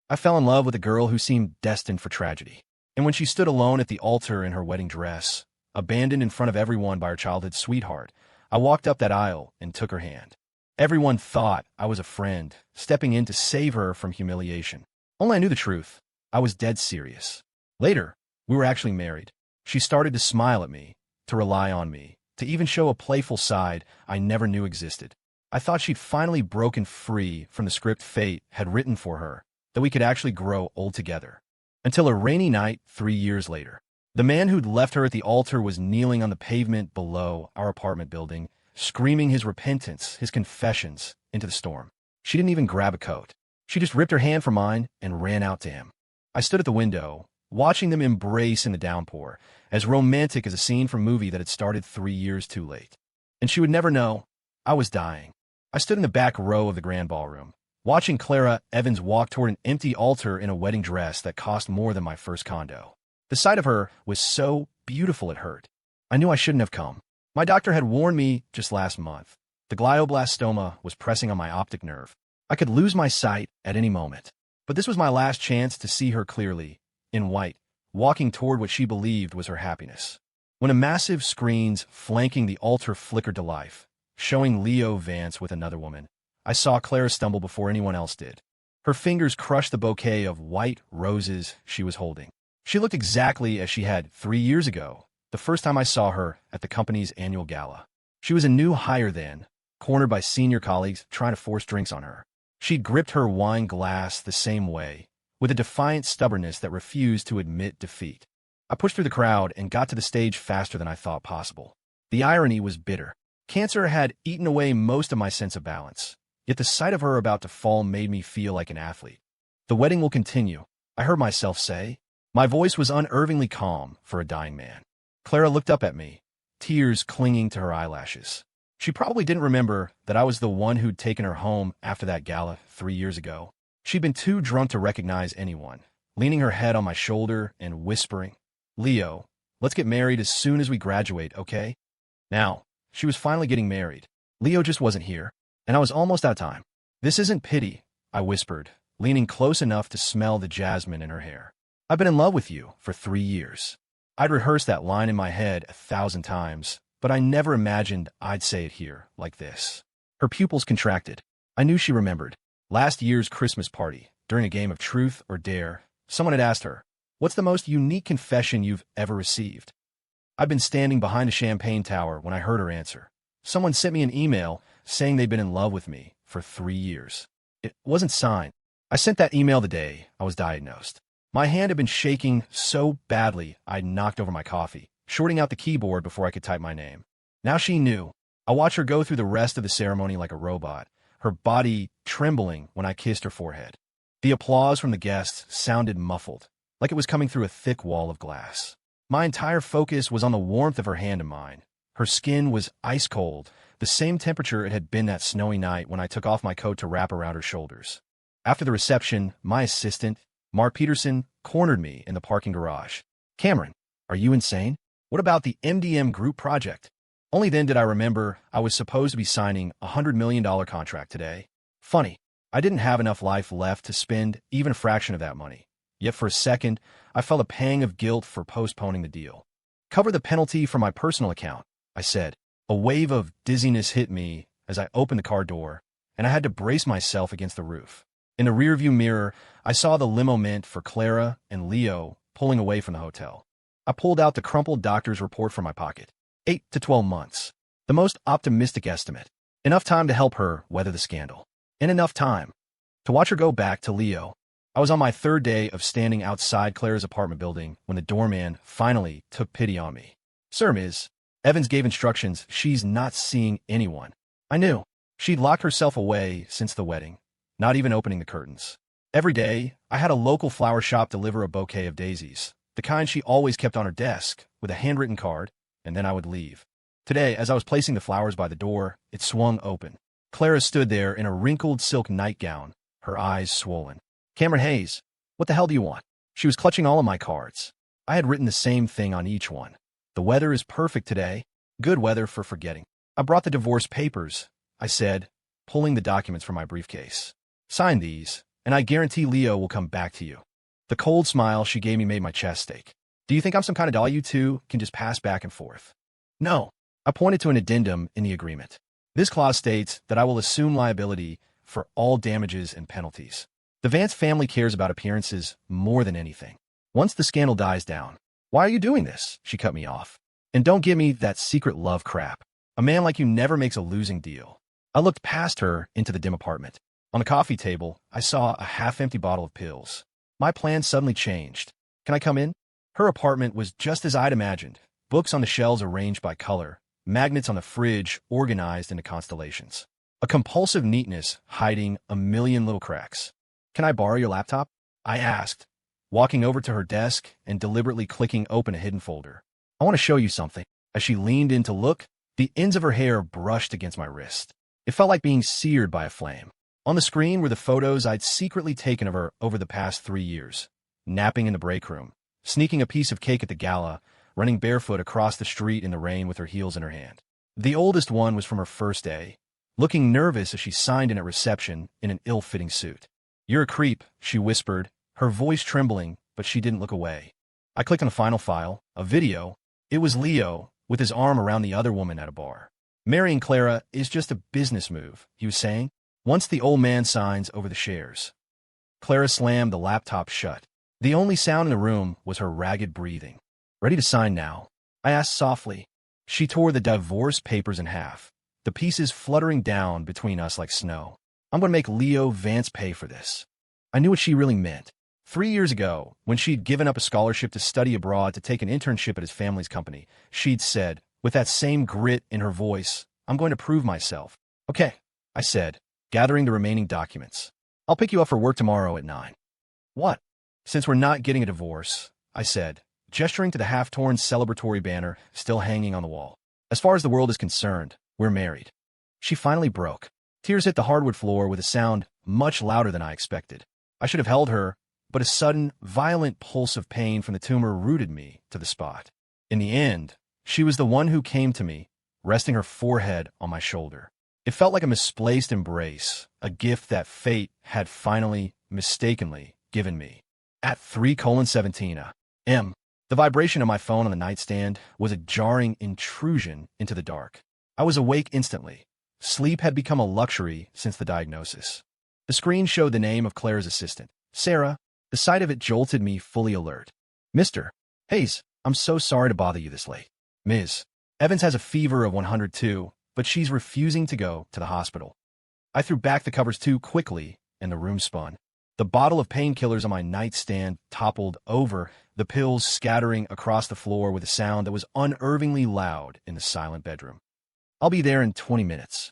I fell in love with a girl who seemed destined for tragedy. And when she stood alone at the altar in her wedding dress, abandoned in front of everyone by her childhood sweetheart, I walked up that aisle and took her hand. Everyone thought I was a friend, stepping in to save her from humiliation. Only I knew the truth. I was dead serious. Later, we were actually married. She started to smile at me, to rely on me, to even show a playful side I never knew existed. I thought she'd finally broken free from the script fate had written for her, that we could actually grow old together. Until a rainy night 3 years later. The man who'd left her at the altar was kneeling on the pavement below our apartment building, screaming his repentance, his confessions, into the storm. She didn't even grab a coat. She just ripped her hand from mine and ran out to him. I stood at the window, watching them embrace in the downpour, as romantic as a scene from a movie that had started 3 years too late. And she would never know. I was dying. I stood in the back row of the grand ballroom, watching Clara Evans walk toward an empty altar in a wedding dress that cost more than my first condo. The sight of her was so beautiful it hurt. I knew I shouldn't have come. My doctor had warned me just last month. The glioblastoma was pressing on my optic nerve. I could lose my sight at any moment. But this was my last chance to see her clearly, in white, walking toward what she believed was her happiness. When a massive screens flanking the altar flickered to life, showing Leo Vance with another woman, I saw Clara stumble before anyone else did. Her fingers crushed the bouquet of white roses she was holding. She looked exactly as she had 3 years ago, the first time I saw her at the company's annual gala. She was a new hire then, cornered by senior colleagues trying to force drinks on her. She'd gripped her wine glass the same way, with a defiant stubbornness that refused to admit defeat. I pushed through the crowd and got to the stage faster than I thought possible. The irony was bitter. Cancer had eaten away most of my sense of balance, yet the sight of her about to fall made me feel like an athlete. The wedding will continue, I heard myself say. My voice was unnervingly calm for a dying man. Clara looked up at me, tears clinging to her eyelashes. She probably didn't remember that I was the one who'd taken her home after that gala 3 years ago. She'd been too drunk to recognize anyone, leaning her head on my shoulder and whispering, "Leo, let's get married as soon as we graduate, okay?" Now, she was finally getting married. Leo just wasn't here, and I was almost out of time. "This isn't pity," I whispered, leaning close enough to smell the jasmine in her hair. "I've been in love with you for 3 years." I'd rehearsed that line in my head 1,000 times, but I never imagined I'd say it here, like this. Her pupils contracted. I knew she remembered. Last year's Christmas party, during a game of Truth or Dare, someone had asked her, "What's the most unique confession you've ever received?" I'd been standing behind a champagne tower when I heard her answer. Someone sent me an email saying they'd been in love with me for 3 years. It wasn't signed. I sent that email the day I was diagnosed. My hand had been shaking so badly I'd knocked over my coffee, shorting out the keyboard before I could type my name. Now she knew. I watched her go through the rest of the ceremony like a robot, her body trembling when I kissed her forehead. The applause from the guests sounded muffled, like it was coming through a thick wall of glass. My entire focus was on the warmth of her hand in mine. Her skin was ice cold, the same temperature it had been that snowy night when I took off my coat to wrap around her shoulders. After the reception, my assistant, Mark Peterson, cornered me in the parking garage. "Cameron, are you insane? What about the MDM group project?" Only then did I remember I was supposed to be signing a $100 million contract today. Funny, I didn't have enough life left to spend even a fraction of that money. Yet for a second, I felt a pang of guilt for postponing the deal. "Cover the penalty from my personal account," I said. A wave of dizziness hit me as I opened the car door, and I had to brace myself against the roof. In the rearview mirror, I saw the limo meant for Clara and Leo pulling away from the hotel. I pulled out the crumpled doctor's report from my pocket. 8 to 12 months. The most optimistic estimate. Enough time to help her weather the scandal. And enough time to watch her go back to Leo. I was on my 3rd day of standing outside Clara's apartment building when the doorman finally took pity on me. "Sir, Ms. Evans gave instructions she's not seeing anyone." I knew. She'd locked herself away since the wedding, not even opening the curtains. Every day, I had a local flower shop deliver a bouquet of daisies, the kind she always kept on her desk, with a handwritten card, and then I would leave. Today, as I was placing the flowers by the door, it swung open. Clara stood there in a wrinkled silk nightgown, her eyes swollen. "Cameron Hayes, what the hell do you want?" She was clutching all of my cards. I had written the same thing on each one. "The weather is perfect today. Good weather for forgetting." "I brought the divorce papers," I said, pulling the documents from my briefcase. "Sign these, and I guarantee Leo will come back to you. The cold smile she gave me made my chest ache. Do you think I'm some kind of doll you two can just pass back and forth? No. I pointed to an addendum in the agreement. This clause states that I will assume liability for all damages and penalties. The Vance family cares about appearances more than anything. Once the scandal dies down, why are you doing this? She cut me off. And don't give me that secret love crap. A man like you never makes a losing deal. I looked past her into the dim apartment. On the coffee table, I saw a half-empty bottle of pills. My plan suddenly changed. Can I come in? Her apartment was just as I'd imagined. Books on the shelves arranged by color, magnets on the fridge organized into constellations. A compulsive neatness hiding a million little cracks. Can I borrow your laptop? I asked, walking over to her desk and deliberately clicking open a hidden folder. I want to show you something. As she leaned in to look, the ends of her hair brushed against my wrist. It felt like being seared by a flame. On the screen were the photos I'd secretly taken of her over the past 3 years. Napping in the break room, sneaking a piece of cake at the gala, running barefoot across the street in the rain with her heels in her hand. The oldest one was from her first day, looking nervous as she signed in at reception in an ill-fitting suit. You're a creep, she whispered, her voice trembling, but she didn't look away. I clicked on the final file, a video. It was Leo, with his arm around the other woman at a bar. Marrying Clara is just a business move, he was saying, once the old man signs over the shares. Clara slammed the laptop shut. The only sound in the room was her ragged breathing. Ready to sign now? I asked softly. She tore the divorce papers in half, the pieces fluttering down between us like snow. I'm going to make Leo Vance pay for this. I knew what she really meant. 3 years ago, when she'd given up a scholarship to study abroad to take an internship at his family's company, she'd said, with that same grit in her voice, I'm going to prove myself. Okay, I said, gathering the remaining documents. I'll pick you up for work tomorrow at 9. What? Since we're not getting a divorce, I said, gesturing to the half-torn celebratory banner still hanging on the wall. As far as the world is concerned, we're married. She finally broke. Tears hit the hardwood floor with a sound much louder than I expected. I should have held her, but a sudden, violent pulse of pain from the tumor rooted me to the spot. In the end, she was the one who came to me, resting her forehead on my shoulder. It felt like a misplaced embrace, a gift that fate had finally, mistakenly, given me. At 3:17 a.m., the vibration of my phone on the nightstand was a jarring intrusion into the dark. I was awake instantly. Sleep had become a luxury since the diagnosis. The screen showed the name of Clara's assistant, Sarah. The sight of it jolted me fully alert. Mr. Hayes, I'm so sorry to bother you this late. Ms. Evans has a fever of 102, but she's refusing to go to the hospital. I threw back the covers too quickly, and the room spun. The bottle of painkillers on my nightstand toppled over, the pills scattering across the floor with a sound that was unnervingly loud in the silent bedroom. I'll be there in 20 minutes.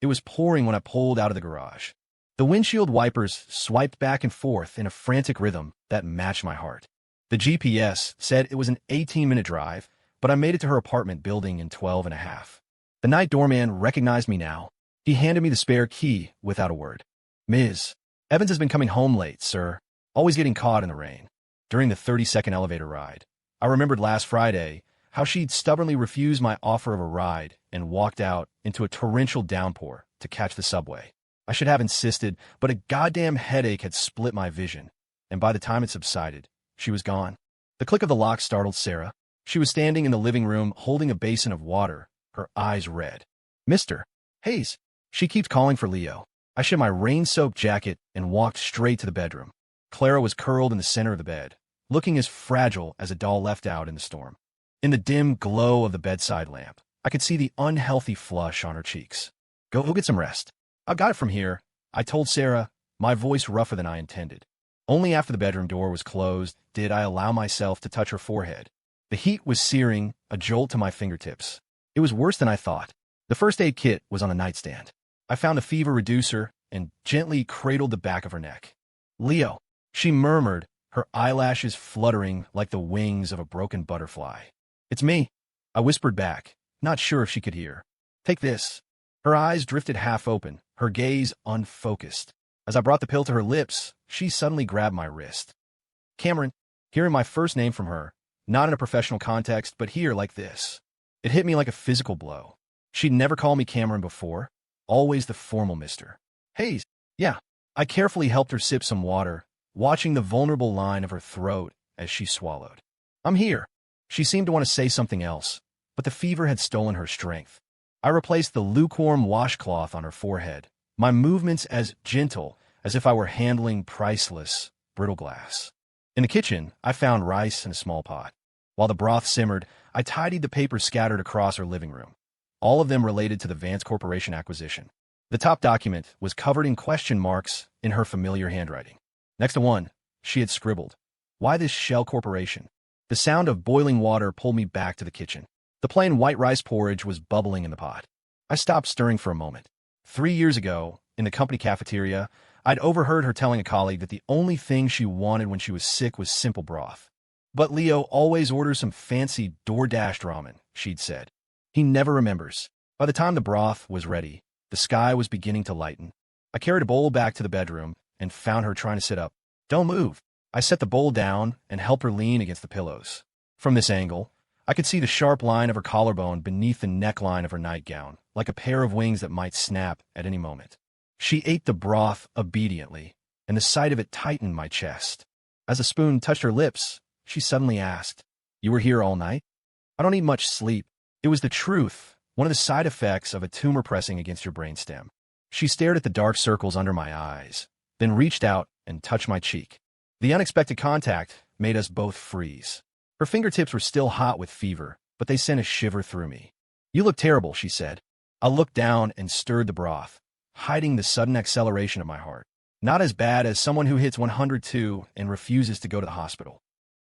It was pouring when I pulled out of the garage. The windshield wipers swiped back and forth in a frantic rhythm that matched my heart. The GPS said it was an 18-minute drive, but I made it to her apartment building in 12 and a half. The night doorman recognized me now. He handed me the spare key without a word. Ms. Evans has been coming home late, sir, always getting caught in the rain. During the 30-second elevator ride, I remembered last Friday how she'd stubbornly refused my offer of a ride and walked out into a torrential downpour to catch the subway. I should have insisted, but a goddamn headache had split my vision, and by the time it subsided, she was gone. The click of the lock startled Sarah. She was standing in the living room holding a basin of water, her eyes red. Mr. Hayes, she keeps calling for Leo. I shed my rain-soaked jacket and walked straight to the bedroom. Clara was curled in the center of the bed, looking as fragile as a doll left out in the storm. In the dim glow of the bedside lamp, I could see the unhealthy flush on her cheeks. Go get some rest. I've got it from here, I told Sarah, my voice rougher than I intended. Only after the bedroom door was closed did I allow myself to touch her forehead. The heat was searing, a jolt to my fingertips. It was worse than I thought. The first aid kit was on the nightstand. I found a fever reducer and gently cradled the back of her neck. Leo, she murmured, her eyelashes fluttering like the wings of a broken butterfly. It's me, I whispered back, not sure if she could hear. Take this. Her eyes drifted half open, her gaze unfocused. As I brought the pill to her lips, she suddenly grabbed my wrist. Cameron, hearing my first name from her, not in a professional context, but here like this. It hit me like a physical blow. She'd never called me Cameron before, always the formal Mr. Hayes. Yeah, I carefully helped her sip some water, watching the vulnerable line of her throat as she swallowed. I'm here. She seemed to want to say something else, but the fever had stolen her strength. I replaced the lukewarm washcloth on her forehead, my movements as gentle as if I were handling priceless, brittle glass. In the kitchen, I found rice in a small pot. While the broth simmered, I tidied the papers scattered across her living room. All of them related to the Vance Corporation acquisition. The top document was covered in question marks in her familiar handwriting. Next to one, she had scribbled, "Why this shell corporation?" The sound of boiling water pulled me back to the kitchen. The plain white rice porridge was bubbling in the pot. I stopped stirring for a moment. 3 years ago, in the company cafeteria, I'd overheard her telling a colleague that the only thing she wanted when she was sick was simple broth. But Leo always orders some fancy DoorDash ramen, she'd said. He never remembers. By the time the broth was ready, the sky was beginning to lighten. I carried a bowl back to the bedroom and found her trying to sit up. Don't move. I set the bowl down and helped her lean against the pillows. From this angle, I could see the sharp line of her collarbone beneath the neckline of her nightgown, like a pair of wings that might snap at any moment. She ate the broth obediently, and the sight of it tightened my chest. As the spoon touched her lips, she suddenly asked, "You were here all night?" "I don't need much sleep." It was the truth, one of the side effects of a tumor pressing against your brainstem. She stared at the dark circles under my eyes, then reached out and touched my cheek. The unexpected contact made us both freeze. Her fingertips were still hot with fever, but they sent a shiver through me. "You look terrible," she said. I looked down and stirred the broth, hiding the sudden acceleration of my heart. "Not as bad as someone who hits 102 and refuses to go to the hospital."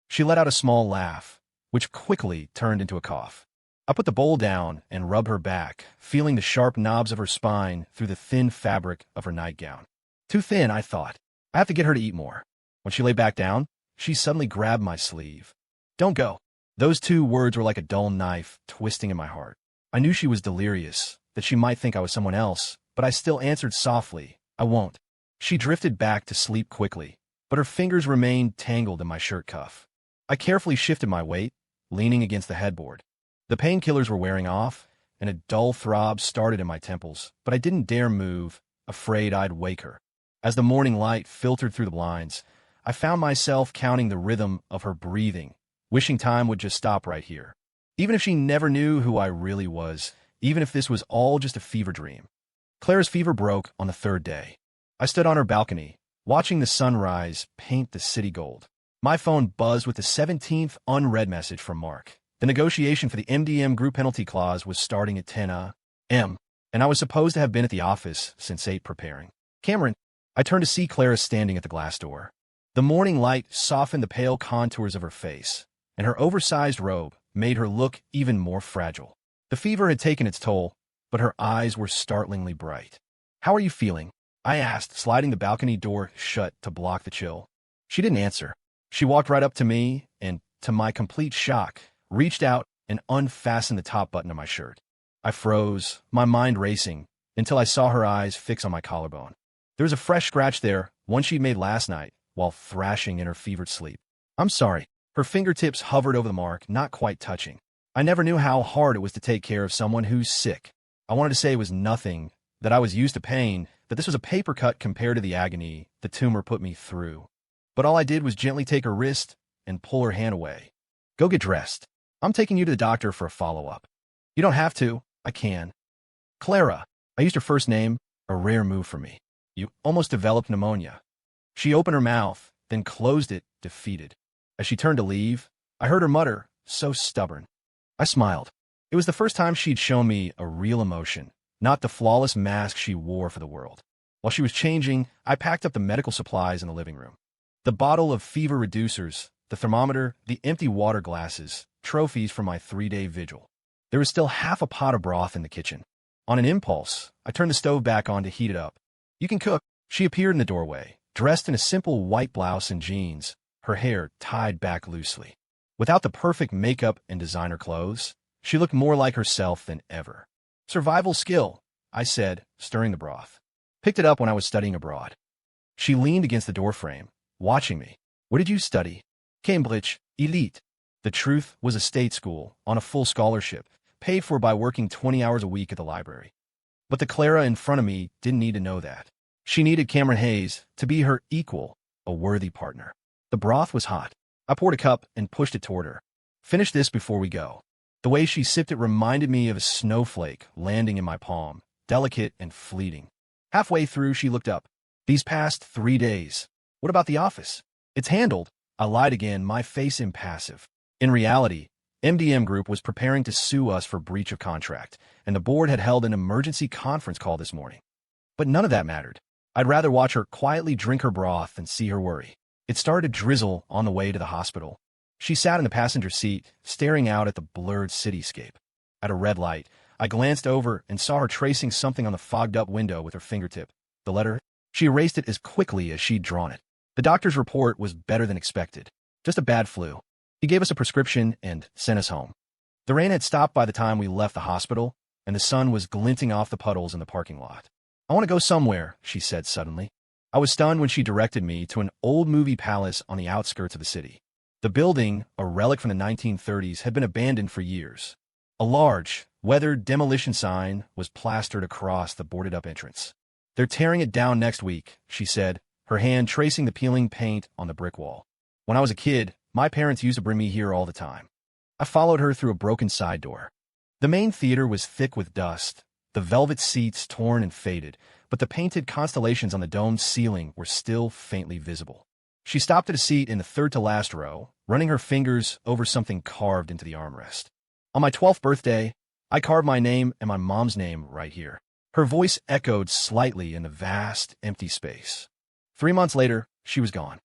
She let out a small laugh, which quickly turned into a cough. I put the bowl down and rubbed her back, feeling the sharp knobs of her spine through the thin fabric of her nightgown. Too thin, I thought. I have to get her to eat more. When she lay back down, she suddenly grabbed my sleeve. "Don't go." Those two words were like a dull knife twisting in my heart. I knew she was delirious, that she might think I was someone else, but I still answered softly, "I won't." She drifted back to sleep quickly, but her fingers remained tangled in my shirt cuff. I carefully shifted my weight, leaning against the headboard. The painkillers were wearing off, and a dull throb started in my temples, but I didn't dare move, afraid I'd wake her. As the morning light filtered through the blinds, I found myself counting the rhythm of her breathing, wishing time would just stop right here. Even if she never knew who I really was, even if this was all just a fever dream. Clara's fever broke on the third day. I stood on her balcony, watching the sunrise paint the city gold. My phone buzzed with the 17th unread message from Mark. The negotiation for the MDM group penalty clause was starting at 10 a.m., and I was supposed to have been at the office since 8 preparing. "Cameron," I turned to see Clara standing at the glass door. The morning light softened the pale contours of her face, and her oversized robe made her look even more fragile. The fever had taken its toll, but her eyes were startlingly bright. "How are you feeling?" I asked, sliding the balcony door shut to block the chill. She didn't answer. She walked right up to me and, to my complete shock, reached out and unfastened the top button of my shirt. I froze, my mind racing, until I saw her eyes fix on my collarbone. There was a fresh scratch there, one she'd made last night, while thrashing in her fevered sleep. "I'm sorry." Her fingertips hovered over the mark, not quite touching. I never knew how hard it was to take care of someone who's sick. I wanted to say it was nothing, that I was used to pain, that this was a paper cut compared to the agony the tumor put me through. But all I did was gently take her wrist and pull her hand away. "Go get dressed. I'm taking you to the doctor for a follow-up." "You don't have to. I can." "Clara." I used her first name, a rare move for me. "You almost developed pneumonia." She opened her mouth, then closed it, defeated. As she turned to leave, I heard her mutter, "So stubborn." I smiled. It was the first time she'd shown me a real emotion, not the flawless mask she wore for the world. While she was changing, I packed up the medical supplies in the living room. The bottle of fever reducers, the thermometer, the empty water glasses, trophies from my 3-day vigil. There was still half a pot of broth in the kitchen. On an impulse, I turned the stove back on to heat it up. "You can cook." She appeared in the doorway, dressed in a simple white blouse and jeans, her hair tied back loosely. Without the perfect makeup and designer clothes, she looked more like herself than ever. "Survival skill," I said, stirring the broth. "Picked it up when I was studying abroad." She leaned against the doorframe, watching me. "What did you study?" "Cambridge, elite." The truth was a state school, on a full scholarship, paid for by working 20 hours a week at the library. But the Clara in front of me didn't need to know that. She needed Cameron Hayes to be her equal, a worthy partner. The broth was hot. I poured a cup and pushed it toward her. Finish this before we go. The way she sipped it reminded me of a snowflake landing in my palm, delicate and fleeting. Halfway through, she looked up. These past 3 days. What about the office? It's handled. I lied again, my face impassive. In reality, MDM Group was preparing to sue us for breach of contract, and the board had held an emergency conference call this morning. But none of that mattered. I'd rather watch her quietly drink her broth than see her worry. It started to drizzle on the way to the hospital. She sat in the passenger seat, staring out at the blurred cityscape. At a red light, I glanced over and saw her tracing something on the fogged-up window with her fingertip. The letter? She erased it as quickly as she'd drawn it. The doctor's report was better than expected. Just a bad flu. He gave us a prescription and sent us home. The rain had stopped by the time we left the hospital, and the sun was glinting off the puddles in the parking lot. I want to go somewhere, she said suddenly. I was stunned when she directed me to an old movie palace on the outskirts of the city. The building, a relic from the 1930s, had been abandoned for years. A large, weathered demolition sign was plastered across the boarded-up entrance. They're tearing it down next week, she said, her hand tracing the peeling paint on the brick wall. When I was a kid, my parents used to bring me here all the time. I followed her through a broken side door. The main theater was thick with dust, the velvet seats torn and faded, but the painted constellations on the domed ceiling were still faintly visible. She stopped at a seat in the third-to-last row, running her fingers over something carved into the armrest. On my 12th birthday, I carved my name and my mom's name right here. Her voice echoed slightly in the vast, empty space. 3 months later, she was gone.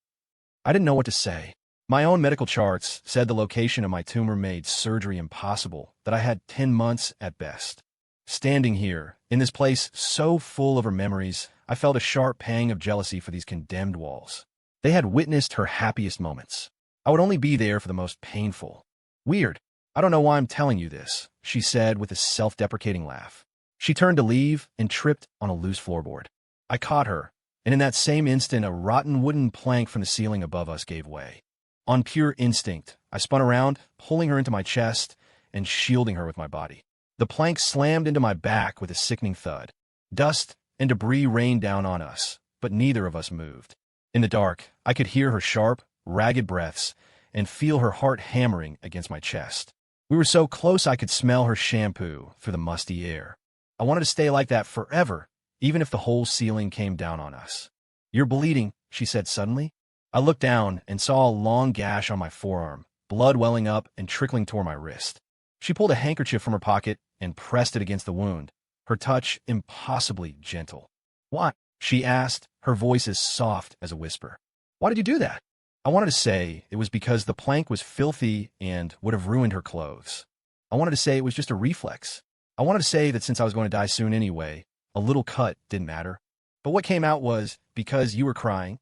I didn't know what to say. My own medical charts said the location of my tumor made surgery impossible, that I had 10 months at best. Standing here, in this place so full of her memories, I felt a sharp pang of jealousy for these condemned walls. They had witnessed her happiest moments. I would only be there for the most painful. Weird. I don't know why I'm telling you this, she said with a self-deprecating laugh. She turned to leave and tripped on a loose floorboard. I caught her, and in that same instant a rotten wooden plank from the ceiling above us gave way. On pure instinct, I spun around, pulling her into my chest and shielding her with my body. The plank slammed into my back with a sickening thud. Dust and debris rained down on us, but neither of us moved. In the dark, I could hear her sharp, ragged breaths and feel her heart hammering against my chest. We were so close I could smell her shampoo through the musty air. I wanted to stay like that forever, even if the whole ceiling came down on us. You're bleeding, she said suddenly. I looked down and saw a long gash on my forearm, blood welling up and trickling toward my wrist. She pulled a handkerchief from her pocket and pressed it against the wound, her touch impossibly gentle. What? She asked, her voice as soft as a whisper. Why did you do that? I wanted to say it was because the plank was filthy and would have ruined her clothes. I wanted to say it was just a reflex. I wanted to say that since I was going to die soon anyway, a little cut didn't matter. But what came out was, because you were crying.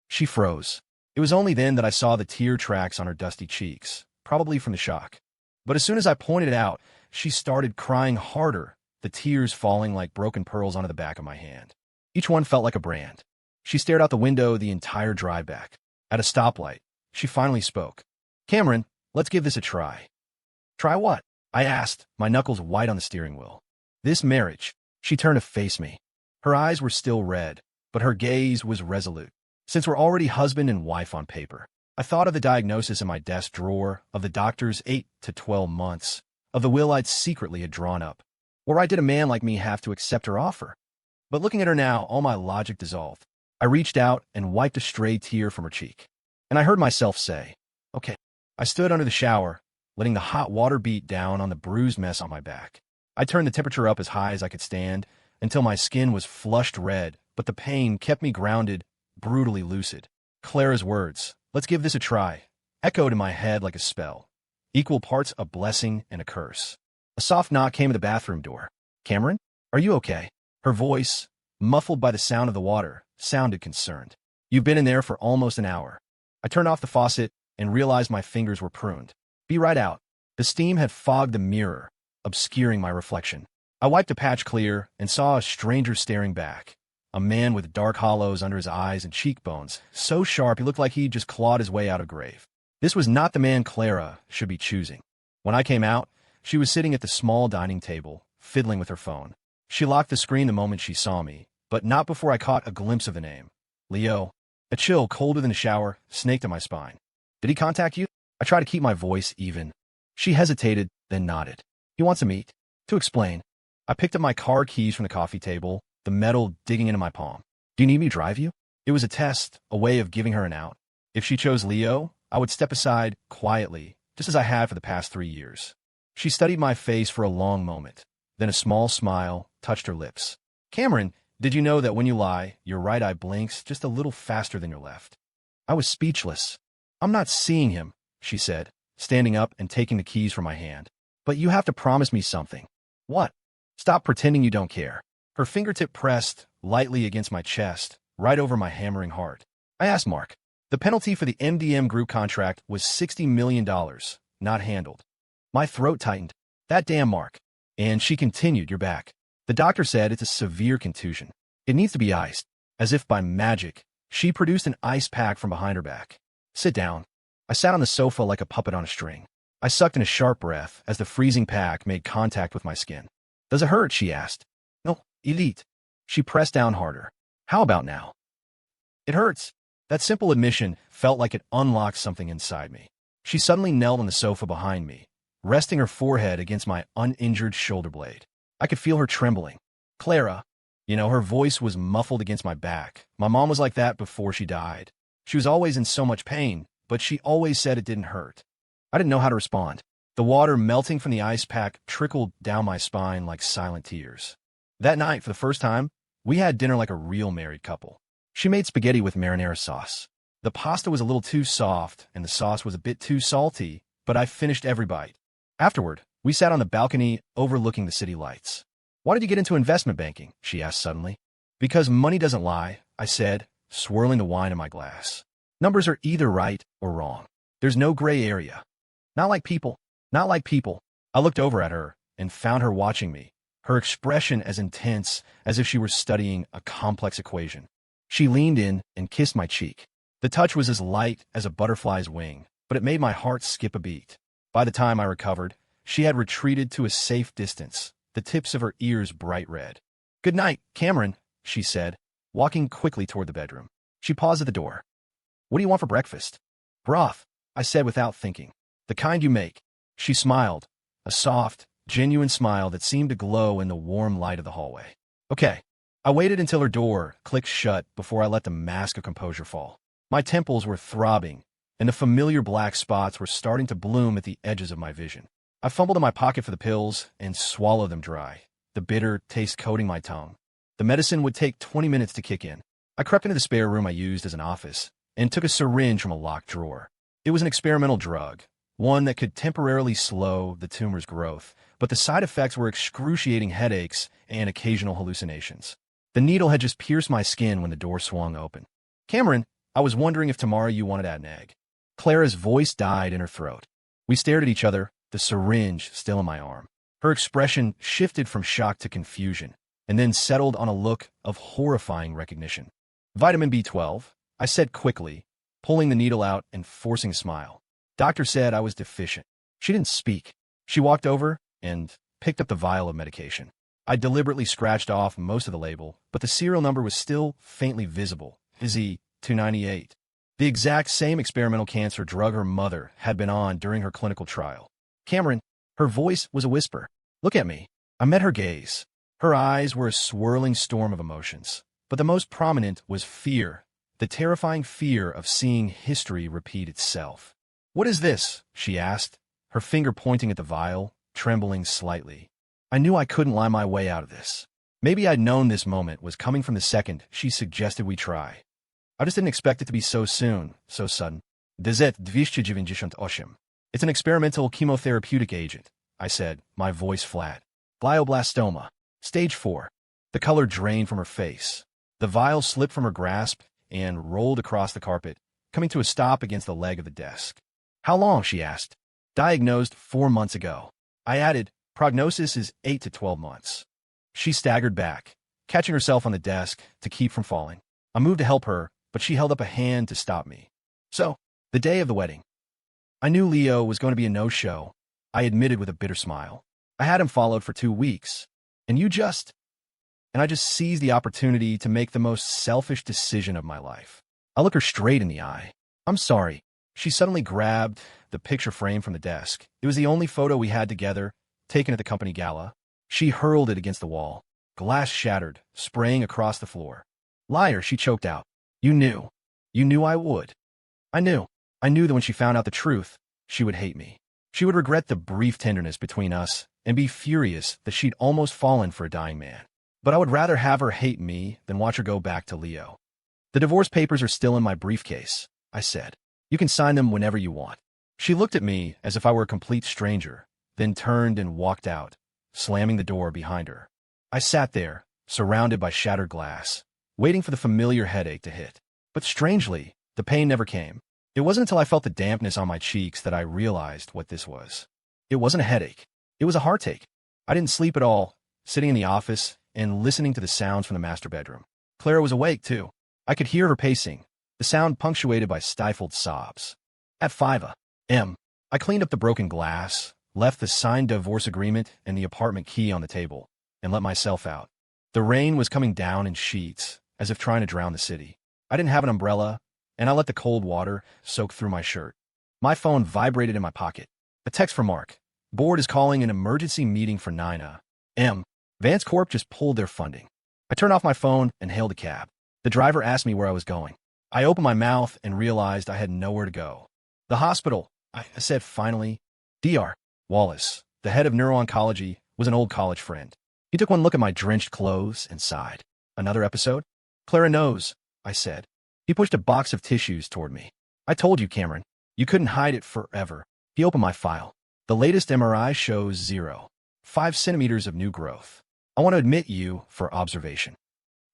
She froze. It was only then that I saw the tear tracks on her dusty cheeks, probably from the shock. But as soon as I pointed it out, she started crying harder, the tears falling like broken pearls onto the back of my hand. Each one felt like a brand. She stared out the window the entire drive back. At a stoplight, she finally spoke. Cameron, let's give this a try. Try what? I asked, my knuckles white on the steering wheel. This marriage. She turned to face me. Her eyes were still red, but her gaze was resolute. Since we're already husband and wife on paper, I thought of the diagnosis in my desk drawer, of the doctor's 8 to 12 months, of the will I'd secretly had drawn up. Why did a man like me have to accept her offer? But looking at her now, all my logic dissolved. I reached out and wiped a stray tear from her cheek. And I heard myself say, okay. I stood under the shower, letting the hot water beat down on the bruised mess on my back. I turned the temperature up as high as I could stand, until my skin was flushed red, but the pain kept me grounded, brutally lucid. Clara's words, let's give this a try, echoed in my head like a spell, equal parts a blessing and a curse. A soft knock came at the bathroom door. Cameron, are you okay? Her voice, muffled by the sound of the water, sounded concerned. You've been in there for almost an hour. I turned off the faucet and realized my fingers were pruned. Be right out. The steam had fogged the mirror, obscuring my reflection. I wiped the patch clear and saw a stranger staring back. A man with dark hollows under his eyes and cheekbones, so sharp he looked like he'd just clawed his way out of a grave. This was not the man Clara should be choosing. When I came out, she was sitting at the small dining table, fiddling with her phone. She locked the screen the moment she saw me, but not before I caught a glimpse of the name. Leo. A chill colder than a shower snaked in my spine. Did he contact you? I tried to keep my voice even. She hesitated, then nodded. He wants to meet. To explain, I picked up my car keys from the coffee table, the metal digging into my palm. Do you need me to drive you? It was a test, a way of giving her an out. If she chose Leo, I would step aside quietly, just as I had for the past 3 years. She studied my face for a long moment. Then a small smile touched her lips. Cameron, did you know that when you lie, your right eye blinks just a little faster than your left? I was speechless. I'm not seeing him, she said, standing up and taking the keys from my hand. But you have to promise me something. What? Stop pretending you don't care. Her fingertip pressed lightly against my chest, right over my hammering heart. I asked Mark. The penalty for the MDM group contract was $60 million, not handled. My throat tightened. That damn Mark. And she continued, you're back. The doctor said it's a severe contusion. It needs to be iced. As if by magic, she produced an ice pack from behind her back. Sit down. I sat on the sofa like a puppet on a string. I sucked in a sharp breath as the freezing pack made contact with my skin. Does it hurt? She asked. No, elite. She pressed down harder. How about now? It hurts. That simple admission felt like it unlocked something inside me. She suddenly knelt on the sofa behind me, resting her forehead against my uninjured shoulder blade. I could feel her trembling. Clara. Her voice was muffled against my back. My mom was like that before she died. She was always in so much pain, but she always said it didn't hurt. I didn't know how to respond. The water melting from the ice pack trickled down my spine like silent tears. That night, for the first time, we had dinner like a real married couple. She made spaghetti with marinara sauce. The pasta was a little too soft, and the sauce was a bit too salty, but I finished every bite. Afterward, we sat on the balcony overlooking the city lights. Why did you get into investment banking? She asked suddenly. Because money doesn't lie, I said, swirling the wine in my glass. Numbers are either right or wrong. There's no gray area. Not like people. Not like people. I looked over at her and found her watching me, her expression as intense as if she were studying a complex equation. She leaned in and kissed my cheek. The touch was as light as a butterfly's wing, but it made my heart skip a beat. By the time I recovered, she had retreated to a safe distance, the tips of her ears bright red. Good night, Cameron, she said, walking quickly toward the bedroom. She paused at the door. What do you want for breakfast? Broth, I said without thinking. The kind you make. She smiled, a soft, genuine smile that seemed to glow in the warm light of the hallway. Okay. I waited until her door clicked shut before I let the mask of composure fall. My temples were throbbing, and the familiar black spots were starting to bloom at the edges of my vision. I fumbled in my pocket for the pills and swallowed them dry, the bitter taste coating my tongue. The medicine would take 20 minutes to kick in. I crept into the spare room I used as an office and took a syringe from a locked drawer. It was an experimental drug, one that could temporarily slow the tumor's growth, but the side effects were excruciating headaches and occasional hallucinations. The needle had just pierced my skin when the door swung open. Cameron, I was wondering if tomorrow you wanted to add an egg. Clara's voice died in her throat. We stared at each other, the syringe still in my arm. Her expression shifted from shock to confusion, and then settled on a look of horrifying recognition. Vitamin B12, I said quickly, pulling the needle out and forcing a smile. Doctor said I was deficient. She didn't speak. She walked over and picked up the vial of medication. I deliberately scratched off most of the label, but the serial number was still faintly visible. Izzy 298. The exact same experimental cancer drug her mother had been on during her clinical trial. Cameron, her voice was a whisper. Look at me. I met her gaze. Her eyes were a swirling storm of emotions, but the most prominent was fear, the terrifying fear of seeing history repeat itself. What is this? She asked, her finger pointing at the vial, trembling slightly. I knew I couldn't lie my way out of this. Maybe I'd known this moment was coming from the second she suggested we try. I just didn't expect it to be so soon, so sudden. DZ-298. It's an experimental chemotherapeutic agent, I said, my voice flat. Glioblastoma. Stage 4. The color drained from her face. The vial slipped from her grasp and rolled across the carpet, coming to a stop against the leg of the desk. How long? She asked. Diagnosed 4 months ago. I added, prognosis is 8 to 12 months. She staggered back, catching herself on the desk to keep from falling. I moved to help her, but she held up a hand to stop me. So, the day of the wedding. I knew Leo was going to be a no-show, I admitted with a bitter smile. I had him followed for 2 weeks. And you just... and I just seized the opportunity to make the most selfish decision of my life. I look her straight in the eye. I'm sorry. She suddenly grabbed the picture frame from the desk. It was the only photo we had together, taken at the company gala. She hurled it against the wall. Glass shattered, spraying across the floor. Liar, she choked out. You knew. You knew I would. I knew. I knew that when she found out the truth, she would hate me. She would regret the brief tenderness between us and be furious that she'd almost fallen for a dying man. But I would rather have her hate me than watch her go back to Leo. The divorce papers are still in my briefcase, I said. You can sign them whenever you want. She looked at me as if I were a complete stranger, then turned and walked out, slamming the door behind her. I sat there, surrounded by shattered glass, waiting for the familiar headache to hit. But strangely, the pain never came. It wasn't until I felt the dampness on my cheeks that I realized what this was. It wasn't a headache. It was a heartache. I didn't sleep at all, sitting in the office and listening to the sounds from the master bedroom. Clara was awake, too. I could hear her pacing, the sound punctuated by stifled sobs. At 5 a.m., I cleaned up the broken glass, left the signed divorce agreement and the apartment key on the table, and let myself out. The rain was coming down in sheets, as if trying to drown the city. I didn't have an umbrella, and I let the cold water soak through my shirt. My phone vibrated in my pocket. A text from Mark. Board is calling an emergency meeting for 9 a.m. Vance Corp just pulled their funding. I turned off my phone and hailed a cab. The driver asked me where I was going. I opened my mouth and realized I had nowhere to go. The hospital, I said finally. Dr. Wallace, the head of neuro-oncology, was an old college friend. He took one look at my drenched clothes and sighed. Another episode? Clara knows, I said. He pushed a box of tissues toward me. I told you, Cameron. You couldn't hide it forever. He opened my file. The latest MRI shows 0.5 centimeters of new growth. I want to admit you for observation.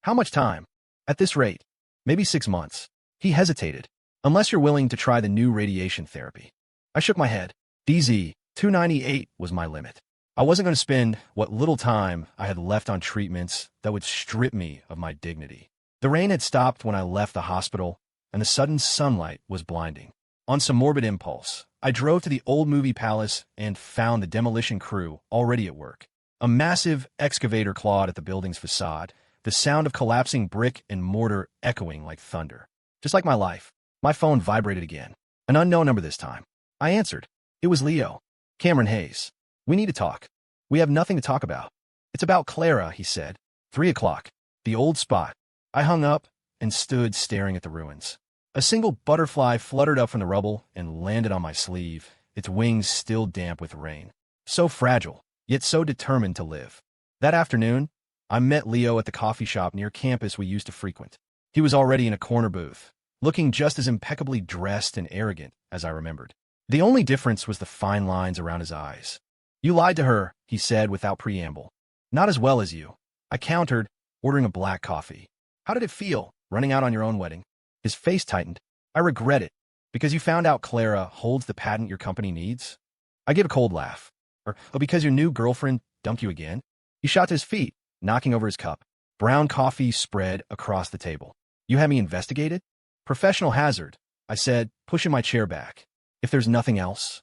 How much time? At this rate, maybe 6 months. He hesitated. Unless you're willing to try the new radiation therapy. I shook my head. DZ 298 was my limit. I wasn't going to spend what little time I had left on treatments that would strip me of my dignity. The rain had stopped when I left the hospital, and the sudden sunlight was blinding. On some morbid impulse, I drove to the old movie palace and found the demolition crew already at work. A massive excavator clawed at the building's facade, the sound of collapsing brick and mortar echoing like thunder. Just like my life, my phone vibrated again. An unknown number this time. I answered. It was Leo. Cameron Hayes. We need to talk. We have nothing to talk about. It's about Clara, he said. 3 o'clock. The old spot. I hung up and stood staring at the ruins. A single butterfly fluttered up from the rubble and landed on my sleeve, its wings still damp with rain. So fragile, yet so determined to live. That afternoon, I met Leo at the coffee shop near campus we used to frequent. He was already in a corner booth, looking just as impeccably dressed and arrogant as I remembered. The only difference was the fine lines around his eyes. You lied to her, he said without preamble. Not as well as you. I countered, ordering a black coffee. How did it feel, running out on your own wedding? His face tightened. I regret it, because you found out Clara holds the patent your company needs? I gave a cold laugh. Or because your new girlfriend dumped you again? He shot to his feet, knocking over his cup. Brown coffee spread across the table. You had me investigated? Professional hazard, I said, pushing my chair back. If there's nothing else.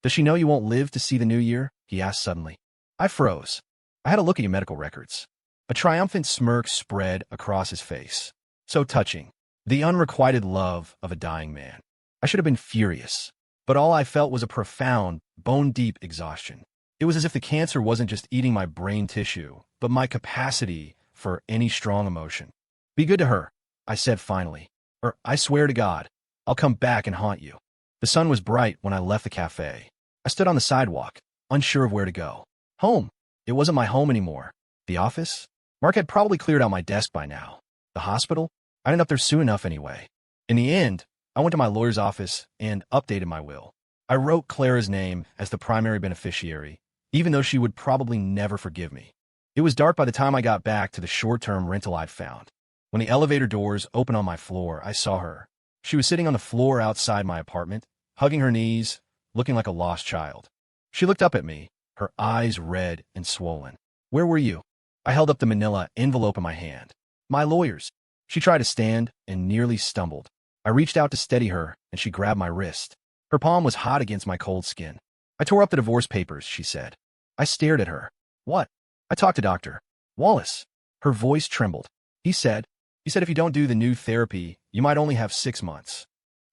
Does she know you won't live to see the new year? He asked suddenly. I froze. I had a look at your medical records. A triumphant smirk spread across his face. So touching. The unrequited love of a dying man. I should have been furious, but all I felt was a profound, bone-deep exhaustion. It was as if the cancer wasn't just eating my brain tissue, but my capacity for any strong emotion. Be good to her, I said finally, or I swear to God, I'll come back and haunt you. The sun was bright when I left the cafe. I stood on the sidewalk, unsure of where to go. Home. It wasn't my home anymore. The office? Mark had probably cleared out my desk by now. The hospital? I'd end up there soon enough anyway. In the end, I went to my lawyer's office and updated my will. I wrote Clara's name as the primary beneficiary, even though she would probably never forgive me. It was dark by the time I got back to the short-term rental I'd found. When the elevator doors opened on my floor, I saw her. She was sitting on the floor outside my apartment, hugging her knees, looking like a lost child. She looked up at me, her eyes red and swollen. Where were you? I held up the manila envelope in my hand. My lawyer's. She tried to stand and nearly stumbled. I reached out to steady her, and she grabbed my wrist. Her palm was hot against my cold skin. I tore up the divorce papers, she said. I stared at her. What? I talked to Dr. Wallace. Her voice trembled. He said, if you don't do the new therapy, you might only have 6 months.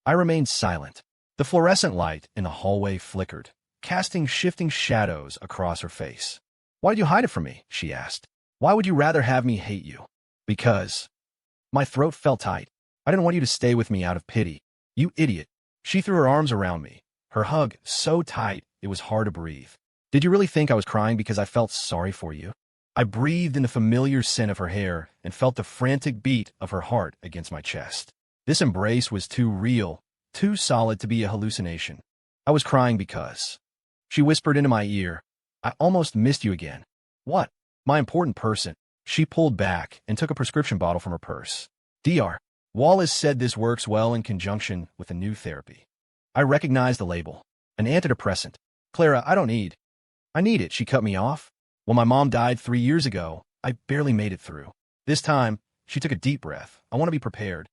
I remained silent. The fluorescent light in the hallway flickered, casting shifting shadows across her face. Why did you hide it from me? She asked. Why would you rather have me hate you? Because. My throat felt tight. I didn't want you to stay with me out of pity. You idiot. She threw her arms around me, her hug so tight it was hard to breathe. Did you really think I was crying because I felt sorry for you? I breathed in the familiar scent of her hair and felt the frantic beat of her heart against my chest. This embrace was too real, too solid to be a hallucination. I was crying because. She whispered into my ear, I almost missed you again. What? My important person. She pulled back and took a prescription bottle from her purse. Dr. Wallace said this works well in conjunction with a new therapy. I recognized the label. An antidepressant. Clara, I need it. She cut me off. When my mom died 3 years ago, I barely made it through. This time, she took a deep breath. I want to be prepared.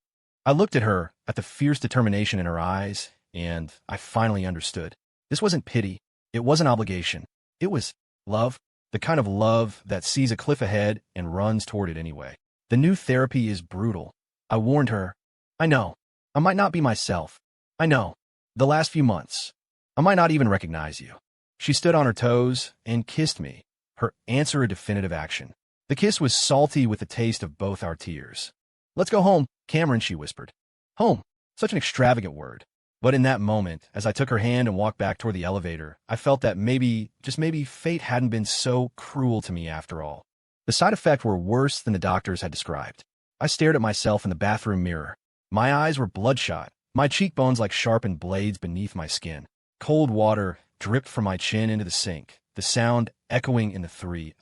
I looked at her, at the fierce determination in her eyes, and I finally understood. This wasn't pity. It wasn't obligation. It was love. The kind of love that sees a cliff ahead and runs toward it anyway. The new therapy is brutal. I warned her. I know. I might not be myself. I know. The last few months. I might not even recognize you. She stood on her toes and kissed me, her answer a definitive action. The kiss was salty with the taste of both our tears. Let's go home, Cameron, she whispered. Home. Such an extravagant word. But in that moment, as I took her hand and walked back toward the elevator, I felt that maybe, just maybe, fate hadn't been so cruel to me after all. The side effects were worse than the doctors had described. I stared at myself in the bathroom mirror. My eyes were bloodshot, my cheekbones like sharpened blades beneath my skin. Cold water dripped from my chin into the sink, the sound echoing in the 3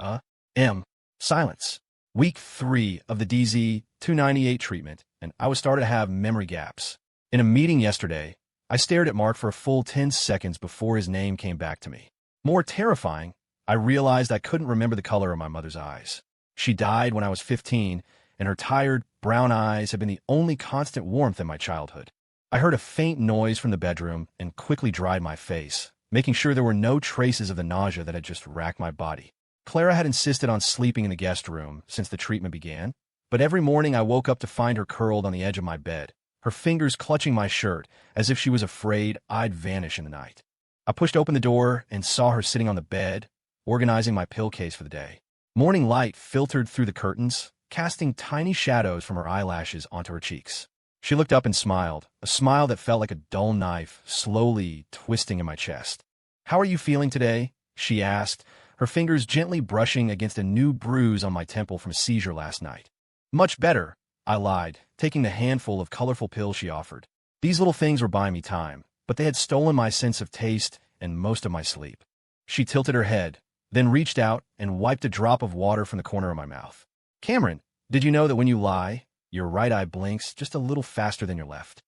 silence. Week 3 of the DZ-298 treatment, and I was starting to have memory gaps. In a meeting yesterday, I stared at Mark for a full 10 seconds before his name came back to me. More terrifying, I realized I couldn't remember the color of my mother's eyes. She died when I was 15, and her tired, brown eyes had been the only constant warmth in my childhood. I heard a faint noise from the bedroom and quickly dried my face, making sure there were no traces of the nausea that had just racked my body. Clara had insisted on sleeping in the guest room since the treatment began, but every morning I woke up to find her curled on the edge of my bed, her fingers clutching my shirt as if she was afraid I'd vanish in the night. I pushed open the door and saw her sitting on the bed, organizing my pill case for the day. Morning light filtered through the curtains, casting tiny shadows from her eyelashes onto her cheeks. She looked up and smiled, a smile that felt like a dull knife slowly twisting in my chest. How are you feeling today? She asked, her fingers gently brushing against a new bruise on my temple from a seizure last night. Much better, I lied, taking the handful of colorful pills she offered. These little things were buying me time, but they had stolen my sense of taste and most of my sleep. She tilted her head, then reached out and wiped a drop of water from the corner of my mouth. Cameron, did you know that when you lie, your right eye blinks just a little faster than your left?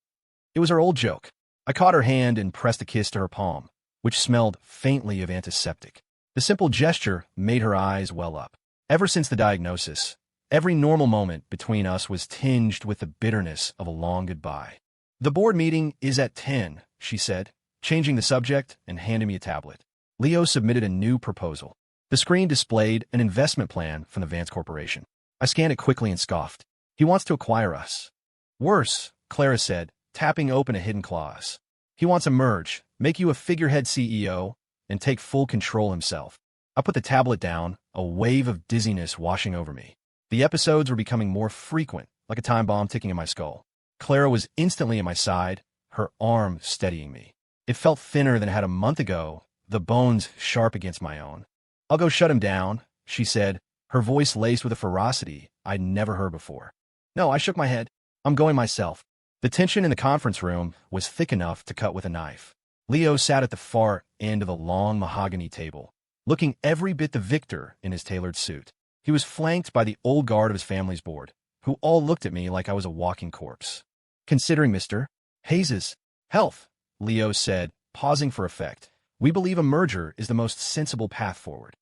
It was her old joke. I caught her hand and pressed a kiss to her palm, which smelled faintly of antiseptic. The simple gesture made her eyes well up. Ever since the diagnosis, every normal moment between us was tinged with the bitterness of a long goodbye. The board meeting is at 10, she said, changing the subject and handing me a tablet. Leo submitted a new proposal. The screen displayed an investment plan from the Vance Corporation. I scanned it quickly and scoffed. He wants to acquire us. Worse, Clara said, tapping open a hidden clause. He wants to merge, make you a figurehead CEO, and take full control himself. I put the tablet down, a wave of dizziness washing over me. The episodes were becoming more frequent, like a time bomb ticking in my skull. Clara was instantly at my side, her arm steadying me. It felt thinner than it had a month ago, the bones sharp against my own. I'll go shut him down, she said, her voice laced with a ferocity I'd never heard before. No, I shook my head. I'm going myself. The tension in the conference room was thick enough to cut with a knife. Leo sat at the far end of the long mahogany table, looking every bit the victor in his tailored suit. He was flanked by the old guard of his family's board, who all looked at me like I was a walking corpse. Considering Mr. Hayes's health, Leo said, pausing for effect, we believe a merger is the most sensible path forward.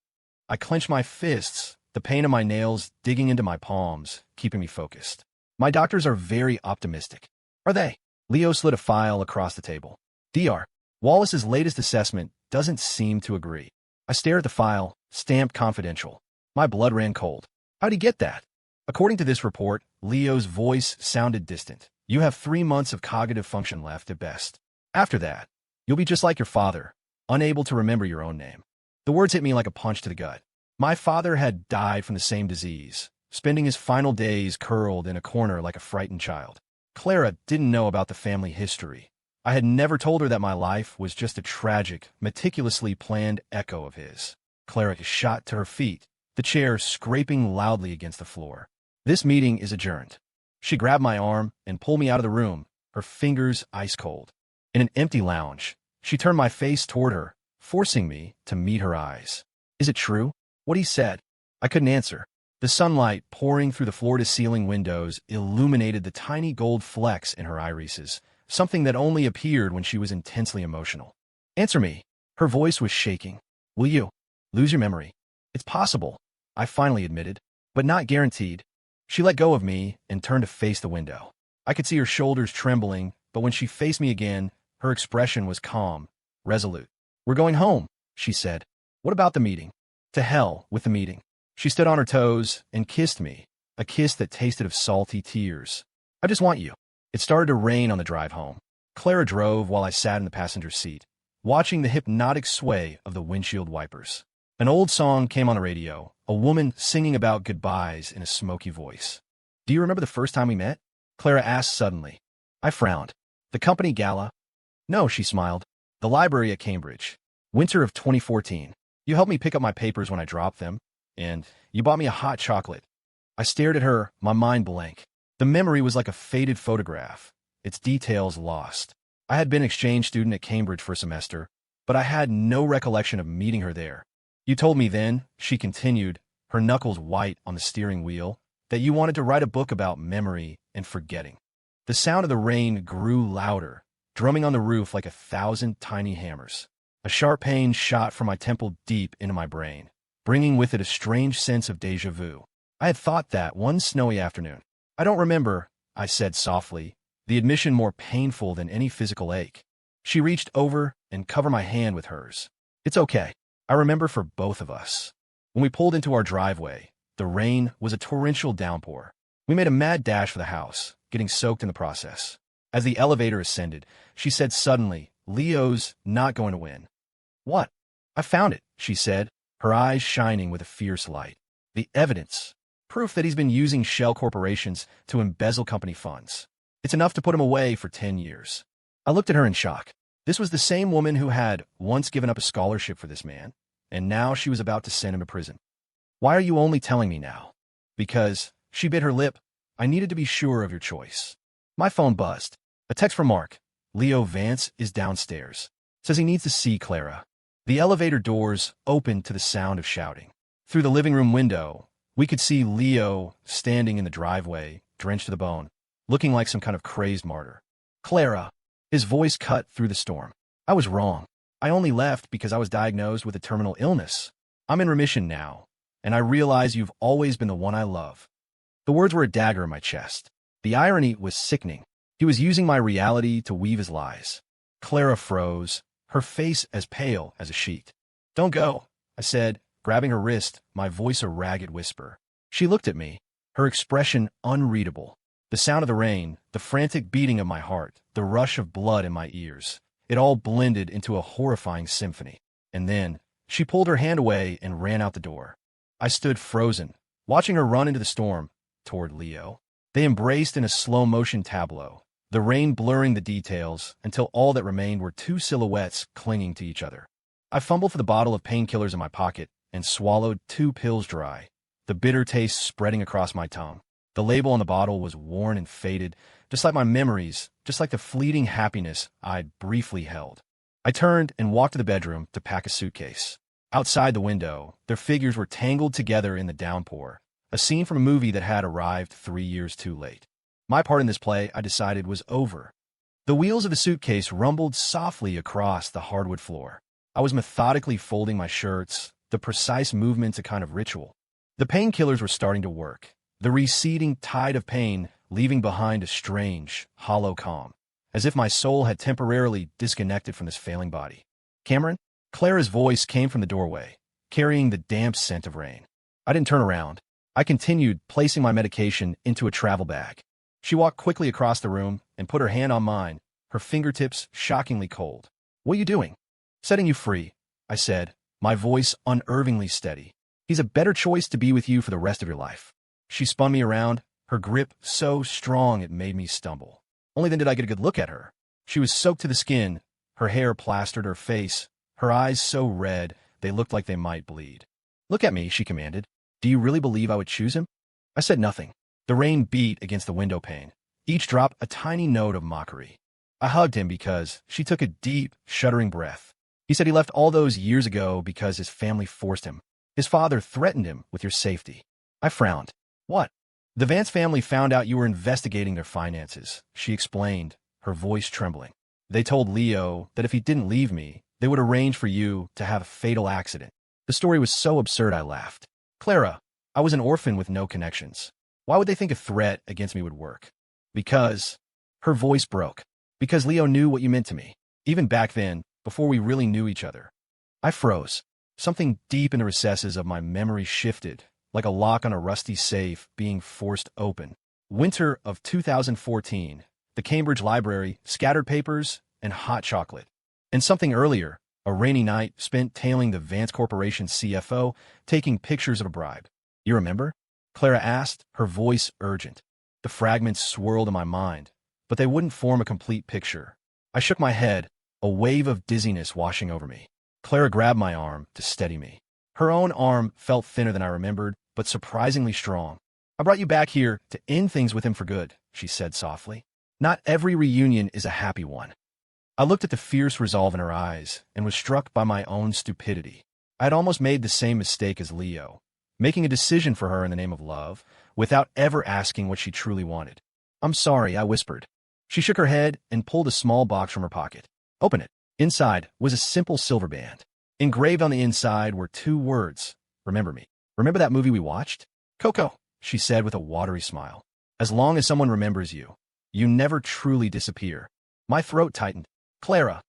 I clenched my fists, the pain of my nails digging into my palms, keeping me focused. My doctors are very optimistic. Are they? Leo slid a file across the table. Dr. Wallace's latest assessment doesn't seem to agree. I stared at the file, stamped confidential. My blood ran cold. How'd he get that? According to this report, Leo's voice sounded distant. You have 3 months of cognitive function left at best. After that, you'll be just like your father, unable to remember your own name. The words hit me like a punch to the gut. My father had died from the same disease, spending his final days curled in a corner like a frightened child. Clara didn't know about the family history. I had never told her that my life was just a tragic, meticulously planned echo of his. Clara shot to her feet, the chair scraping loudly against the floor. This meeting is adjourned. She grabbed my arm and pulled me out of the room, her fingers ice cold. In an empty lounge, she turned my face toward her, forcing me to meet her eyes. Is it true? What he said? I couldn't answer. The sunlight pouring through the floor-to-ceiling windows illuminated the tiny gold flecks in her irises, something that only appeared when she was intensely emotional. Answer me. Her voice was shaking. Will you lose your memory? It's possible, I finally admitted, but not guaranteed. She let go of me and turned to face the window. I could see her shoulders trembling, but when she faced me again, her expression was calm, resolute. We're going home, she said. What about the meeting? To hell with the meeting. She stood on her toes and kissed me, a kiss that tasted of salty tears. I just want you. It started to rain on the drive home. Clara drove while I sat in the passenger seat, watching the hypnotic sway of the windshield wipers. An old song came on the radio, a woman singing about goodbyes in a smoky voice. Do you remember the first time we met? Clara asked suddenly. I frowned. The company gala? No, she smiled. The library at Cambridge. Winter of 2014. You helped me pick up my papers when I dropped them, and you bought me a hot chocolate. I stared at her, my mind blank. The memory was like a faded photograph, its details lost. I had been an exchange student at Cambridge for a semester, but I had no recollection of meeting her there. You told me then, she continued, her knuckles white on the steering wheel, that you wanted to write a book about memory and forgetting. The sound of the rain grew louder, drumming on the roof like 1,000 tiny hammers. A sharp pain shot from my temple deep into my brain, bringing with it a strange sense of déjà vu. I had thought that one snowy afternoon. I don't remember, I said softly, the admission more painful than any physical ache. She reached over and covered my hand with hers. It's okay. I remember for both of us. When we pulled into our driveway, the rain was a torrential downpour. We made a mad dash for the house, getting soaked in the process. As the elevator ascended, she said suddenly, Leo's not going to win. What? I found it, she said, her eyes shining with a fierce light. The evidence. Proof that he's been using shell corporations to embezzle company funds. It's enough to put him away for 10 years. I looked at her in shock. This was the same woman who had once given up a scholarship for this man, and now she was about to send him to prison. Why are you only telling me now? Because, she bit her lip, I needed to be sure of your choice. My phone buzzed. A text from Mark. Leo Vance is downstairs. Says he needs to see Clara. The elevator doors opened to the sound of shouting. Through the living room window, we could see Leo standing in the driveway, drenched to the bone, looking like some kind of crazed martyr. Clara. His voice cut through the storm. I was wrong. I only left because I was diagnosed with a terminal illness. I'm in remission now, and I realize you've always been the one I love. The words were a dagger in my chest. The irony was sickening. He was using my reality to weave his lies. Clara froze, her face as pale as a sheet. Don't go, I said, grabbing her wrist, my voice a ragged whisper. She looked at me, her expression unreadable. The sound of the rain, the frantic beating of my heart, the rush of blood in my ears, it all blended into a horrifying symphony. And then, she pulled her hand away and ran out the door. I stood frozen, watching her run into the storm, toward Leo. They embraced in a slow-motion tableau, the rain blurring the details until all that remained were two silhouettes clinging to each other. I fumbled for the bottle of painkillers in my pocket and swallowed 2 pills dry, the bitter taste spreading across my tongue. The label on the bottle was worn and faded, just like my memories, just like the fleeting happiness I'd briefly held. I turned and walked to the bedroom to pack a suitcase. Outside the window, their figures were tangled together in the downpour, a scene from a movie that had arrived 3 years too late. My part in this play, I decided, was over. The wheels of the suitcase rumbled softly across the hardwood floor. I was methodically folding my shirts, the precise movements a kind of ritual. The painkillers were starting to work, the receding tide of pain leaving behind a strange, hollow calm, as if my soul had temporarily disconnected from this failing body. Cameron? Clara's voice came from the doorway, carrying the damp scent of rain. I didn't turn around. I continued, placing my medication into a travel bag. She walked quickly across the room and put her hand on mine, her fingertips shockingly cold. "What are you doing?" "Setting you free," I said, my voice unervingly steady. "He's a better choice to be with you for the rest of your life." She spun me around, her grip so strong it made me stumble. Only then did I get a good look at her. She was soaked to the skin, her hair plastered her face, her eyes so red they looked like they might bleed. "Look at me," she commanded. "Do you really believe I would choose him?" I said nothing. The rain beat against the window pane, each drop a tiny note of mockery. I hugged him because she took a deep, shuddering breath. "He said he left all those years ago because his family forced him. His father threatened him with your safety." I frowned. "What?" "The Vance family found out you were investigating their finances," she explained, her voice trembling. "They told Leo that if he didn't leave me, they would arrange for you to have a fatal accident." The story was so absurd I laughed. "Clara, I was an orphan with no connections. Why would they think a threat against me would work?" "Because..." Her voice broke. "Because Leo knew what you meant to me, even back then, before we really knew each other." I froze. Something deep in the recesses of my memory shifted, like a lock on a rusty safe being forced open. Winter of 2014, the Cambridge Library, scattered papers, and hot chocolate. And something earlier, a rainy night spent tailing the Vance Corporation CFO, taking pictures of a bribe. "You remember?" Clara asked, her voice urgent. The fragments swirled in my mind, but they wouldn't form a complete picture. I shook my head, a wave of dizziness washing over me. Clara grabbed my arm to steady me. Her own arm felt thinner than I remembered, but surprisingly strong. "I brought you back here to end things with him for good," she said softly. "Not every reunion is a happy one." I looked at the fierce resolve in her eyes and was struck by my own stupidity. I had almost made the same mistake as Leo, making a decision for her in the name of love, without ever asking what she truly wanted. "I'm sorry," I whispered. She shook her head and pulled a small box from her pocket. "Open it." Inside was a simple silver band. Engraved on the inside were 2 words, "Remember me." "Remember that movie we watched?" "Coco," she said with a watery smile. "As long as someone remembers you, you never truly disappear." My throat tightened. "Clara,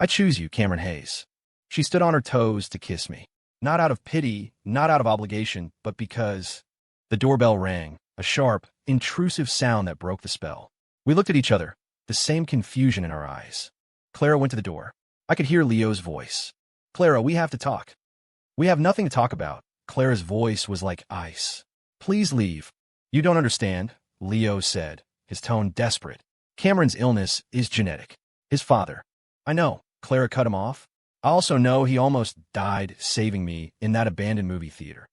I choose you, Cameron Hayes." She stood on her toes to kiss me. Not out of pity, not out of obligation, but because... The doorbell rang, a sharp, intrusive sound that broke the spell. We looked at each other, the same confusion in our eyes. Clara went to the door. I could hear Leo's voice. "Clara, we have to talk." "We have nothing to talk about." Clara's voice was like ice. "Please leave." "You don't understand," Leo said, his tone desperate. "Cameron's illness is genetic. His father..." "I know," Clara cut him off. "I also know he almost died saving me in that abandoned movie theater."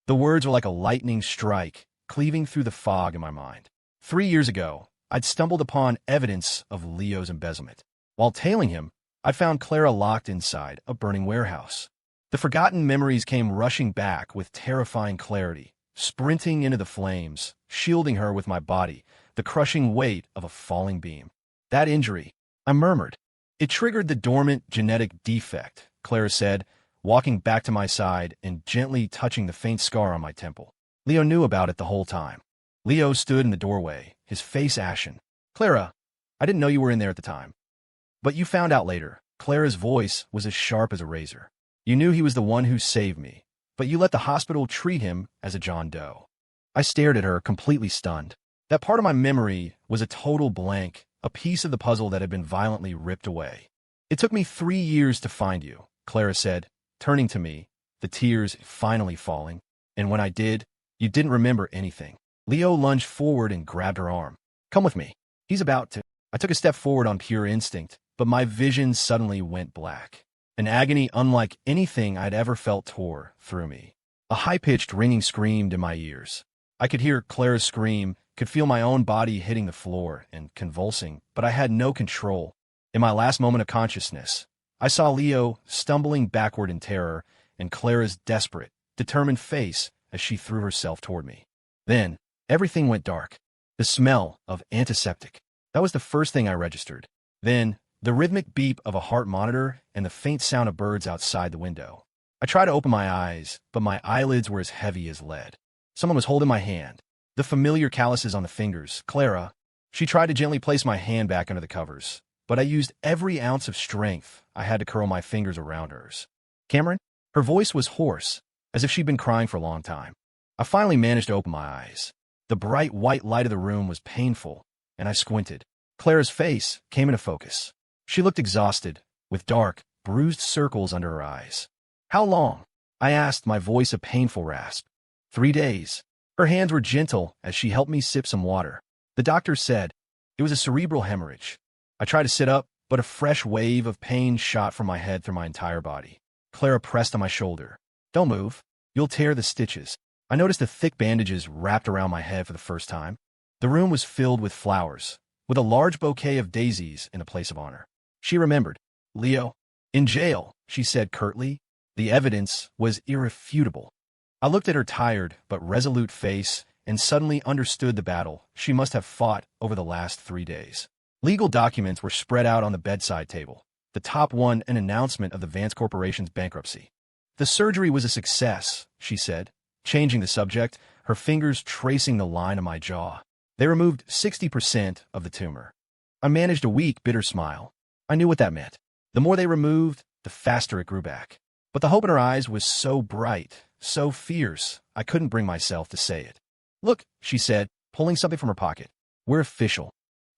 The words were like a lightning strike, cleaving through the fog in my mind. 3 years ago, I'd stumbled upon evidence of Leo's embezzlement. While tailing him, I'd found Clara locked inside a burning warehouse. The forgotten memories came rushing back with terrifying clarity, sprinting into the flames, shielding her with my body, the crushing weight of a falling beam. "That injury," I murmured. "It triggered the dormant genetic defect," Clara said, walking back to my side and gently touching the faint scar on my temple. "Leo knew about it the whole time." Leo stood in the doorway, his face ashen. "Clara, I didn't know you were in there at the time." "But you found out later." Clara's voice was as sharp as a razor. "You knew he was the one who saved me, but you let the hospital treat him as a John Doe." I stared at her, completely stunned. That part of my memory was a total blank, a piece of the puzzle that had been violently ripped away. "It took me 3 years to find you," Clara said, turning to me, the tears finally falling. "And when I did, you didn't remember anything." Leo lunged forward and grabbed her arm. "Come with me. He's about to..." I took a step forward on pure instinct, but my vision suddenly went black. An agony unlike anything I'd ever felt tore through me. A high-pitched, ringing screamed in my ears. I could hear Clara's scream, could feel my own body hitting the floor and convulsing, but I had no control. In my last moment of consciousness, I saw Leo stumbling backward in terror and Clara's desperate, determined face as she threw herself toward me. Then, everything went dark. The smell of antiseptic. That was the first thing I registered. Then, the rhythmic beep of a heart monitor and the faint sound of birds outside the window. I tried to open my eyes, but my eyelids were as heavy as lead. Someone was holding my hand. The familiar calluses on the fingers. "Clara." She tried to gently place my hand back under the covers, but I used every ounce of strength I had to curl my fingers around hers. "Cameron?" Her voice was hoarse, as if she'd been crying for a long time. I finally managed to open my eyes. The bright white light of the room was painful, and I squinted. Clara's face came into focus. She looked exhausted, with dark, bruised circles under her eyes. "How long?" I asked, my voice a painful rasp. 3 days. Her hands were gentle as she helped me sip some water. The doctor said it was a cerebral hemorrhage. I tried to sit up, but a fresh wave of pain shot from my head through my entire body. Clara pressed on my shoulder. "Don't move. You'll tear the stitches." I noticed the thick bandages wrapped around my head for the first time. The room was filled with flowers, with a large bouquet of daisies in a place of honor. She remembered. "Leo, in jail," she said curtly. The evidence was irrefutable. I looked at her tired but resolute face and suddenly understood the battle she must have fought over the last 3 days. Legal documents were spread out on the bedside table. The top one, an announcement of the Vance Corporation's bankruptcy. "The surgery was a success," she said, changing the subject, her fingers tracing the line of my jaw. "They removed 60% of the tumor." I managed a weak, bitter smile. I knew what that meant. The more they removed, the faster it grew back. But the hope in her eyes was so bright, so fierce, I couldn't bring myself to say it. "Look," she said, pulling something from her pocket. "We're official."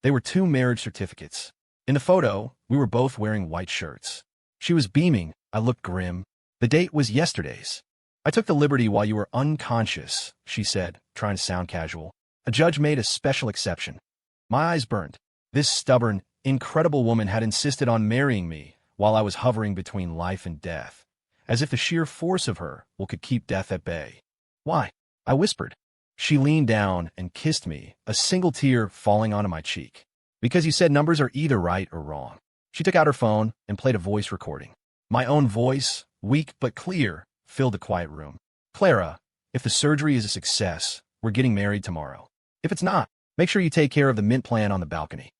They were 2 marriage certificates. In the photo, we were both wearing white shirts. She was beaming. I looked grim. The date was yesterday's. "I took the liberty while you were unconscious," she said, trying to sound casual. "A judge made a special exception." My eyes burned. This stubborn, incredible woman had insisted on marrying me while I was hovering between life and death, as if the sheer force of her will could keep death at bay. "Why?" I whispered. She leaned down and kissed me, a single tear falling onto my cheek. "Because you said numbers are either right or wrong." She took out her phone and played a voice recording. My own voice, weak but clear, filled the quiet room. "Clara, if the surgery is a success, we're getting married tomorrow. If it's not, make sure you take care of the mint plant on the balcony."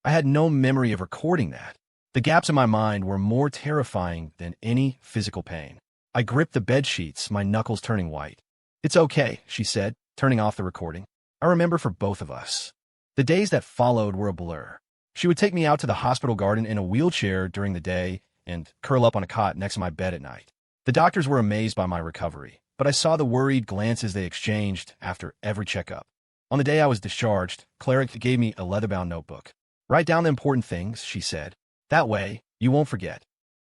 I had no memory of recording that. The gaps in my mind were more terrifying than any physical pain. I gripped the bed sheets, my knuckles turning white. "It's okay," she said, turning off the recording. I remember for both of us. The days that followed were a blur. She would take me out to the hospital garden in a wheelchair during the day and curl up on a cot next to my bed at night. The doctors were amazed by my recovery, but I saw the worried glances they exchanged after every checkup. On the day I was discharged, Clara gave me a leather-bound notebook. "Write down the important things," she said. "That way, you won't forget."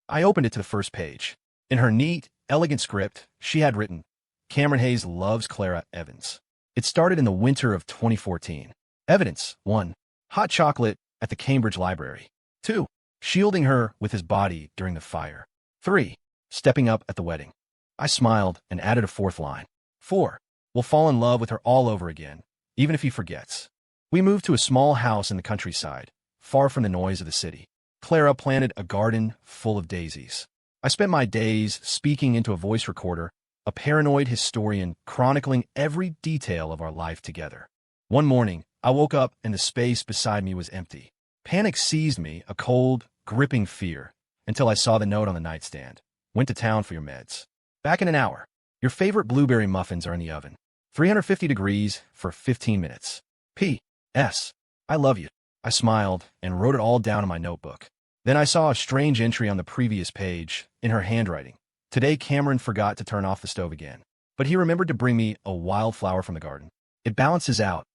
I opened it to the first page. In her neat, elegant script, she had written, "Cameron Hayes loves Clara Evans." It started in the winter of 2014. Evidence: 1. Hot chocolate at the Cambridge Library. 2. Shielding her with his body during the fire. 3. Stepping up at the wedding. I smiled and added a 4th line. 4. We'll fall in love with her all over again, even if he forgets. We moved to a small house in the countryside, far from the noise of the city. Clara planted a garden full of daisies. I spent my days speaking into a voice recorder, a paranoid historian chronicling every detail of our life together. One morning, I woke up and the space beside me was empty. Panic seized me, a cold, gripping fear, until I saw the note on the nightstand. "Went to town for your meds. Back in an hour. Your favorite blueberry muffins are in the oven. 350 degrees for 15 minutes. P.S. I love you." I smiled and wrote it all down in my notebook. Then I saw a strange entry on the previous page, in her handwriting. "Today Cameron forgot to turn off the stove again, but he remembered to bring me a wildflower from the garden. It balances out."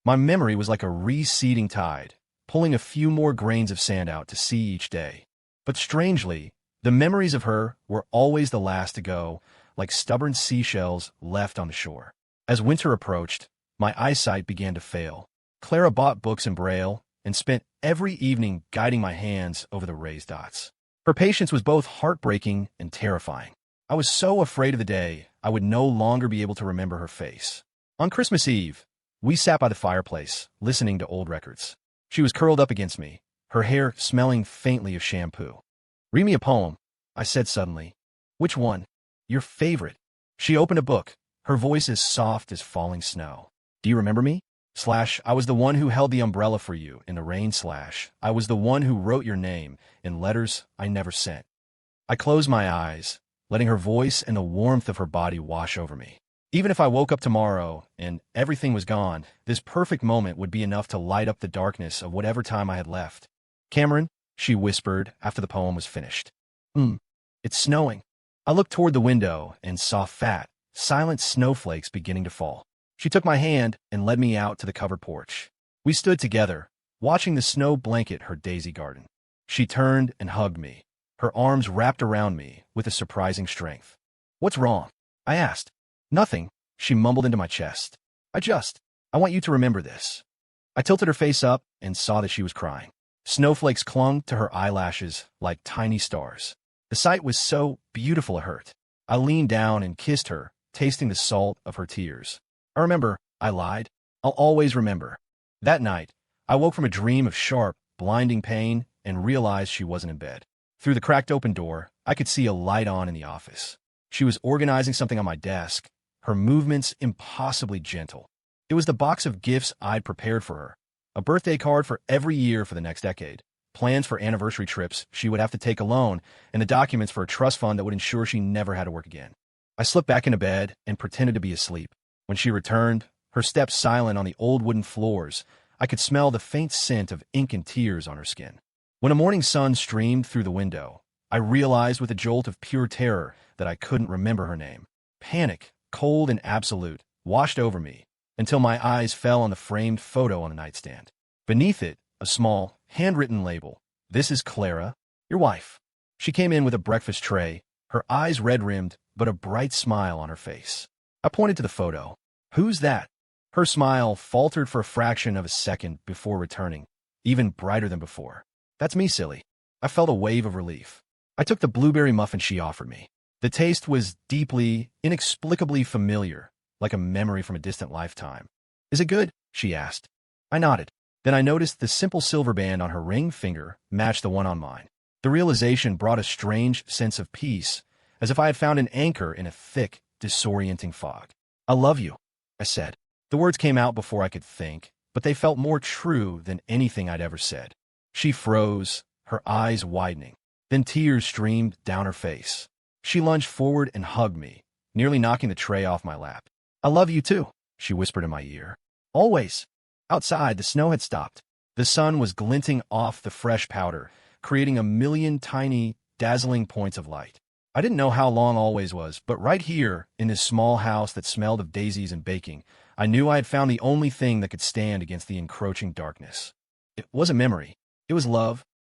My memory was like a receding tide, pulling a few more grains of sand out to sea each day. But strangely, the memories of her were always the last to go, like stubborn seashells left on the shore. As winter approached, my eyesight began to fail. Clara bought books in Braille and spent every evening guiding my hands over the raised dots. Her patience was both heartbreaking and terrifying. I was so afraid of the day I would no longer be able to remember her face. On Christmas Eve, we sat by the fireplace, listening to old records. She was curled up against me, her hair smelling faintly of shampoo. "Read me a poem," I said suddenly. "Which one?" "Your favorite." She opened a book, her voice as soft as falling snow. "Do you remember me? I was the one who held the umbrella for you in the rain. I was the one who wrote your name in letters I never sent." I closed my eyes, letting her voice and the warmth of her body wash over me. Even if I woke up tomorrow and everything was gone, this perfect moment would be enough to light up the darkness of whatever time I had left. "Cameron," she whispered after the poem was finished. It's snowing." I looked toward the window and saw fat, silent snowflakes beginning to fall. She took my hand and led me out to the covered porch. We stood together, watching the snow blanket her daisy garden. She turned and hugged me, her arms wrapped around me with a surprising strength. "What's wrong?" I asked. "Nothing," she mumbled into my chest. I want you to remember this." I tilted her face up and saw that she was crying. Snowflakes clung to her eyelashes like tiny stars. The sight was so beautiful it hurt. I leaned down and kissed her, tasting the salt of her tears. "I remember," I lied. "I'll always remember." That night, I woke from a dream of sharp, blinding pain and realized she wasn't in bed. Through the cracked open door, I could see a light on in the office. She was organizing something on my desk, her movements impossibly gentle. It was the box of gifts I'd prepared for her. A birthday card for every year for the next decade, plans for anniversary trips she would have to take alone, and the documents for a trust fund that would ensure she never had to work again. I slipped back into bed and pretended to be asleep. When she returned, her steps silent on the old wooden floors, I could smell the faint scent of ink and tears on her skin. When a morning sun streamed through the window, I realized with a jolt of pure terror that I couldn't remember her name. Panic, cold and absolute, washed over me, until my eyes fell on the framed photo on the nightstand. Beneath it, a small, handwritten label. "This is Clara, your wife." She came in with a breakfast tray, her eyes red-rimmed, but a bright smile on her face. I pointed to the photo. "Who's that?" Her smile faltered for a fraction of a second before returning, even brighter than before. "That's me, silly." I felt a wave of relief. I took the blueberry muffin she offered me. The taste was deeply, inexplicably familiar, like a memory from a distant lifetime. "Is it good?" she asked. I nodded. Then I noticed the simple silver band on her ring finger matched the one on mine. The realization brought a strange sense of peace, as if I had found an anchor in a thick, disorienting fog. "I love you," I said. The words came out before I could think, but they felt more true than anything I'd ever said. She froze, her eyes widening. Then tears streamed down her face. She lunged forward and hugged me, nearly knocking the tray off my lap. "I love you too," she whispered in my ear. "Always." Outside, the snow had stopped. The sun was glinting off the fresh powder, creating a million tiny, dazzling points of light. I didn't know how long always was, but right here, in this small house that smelled of daisies and baking, I knew I had found the only thing that could stand against the encroaching darkness. It was a memory. It was love,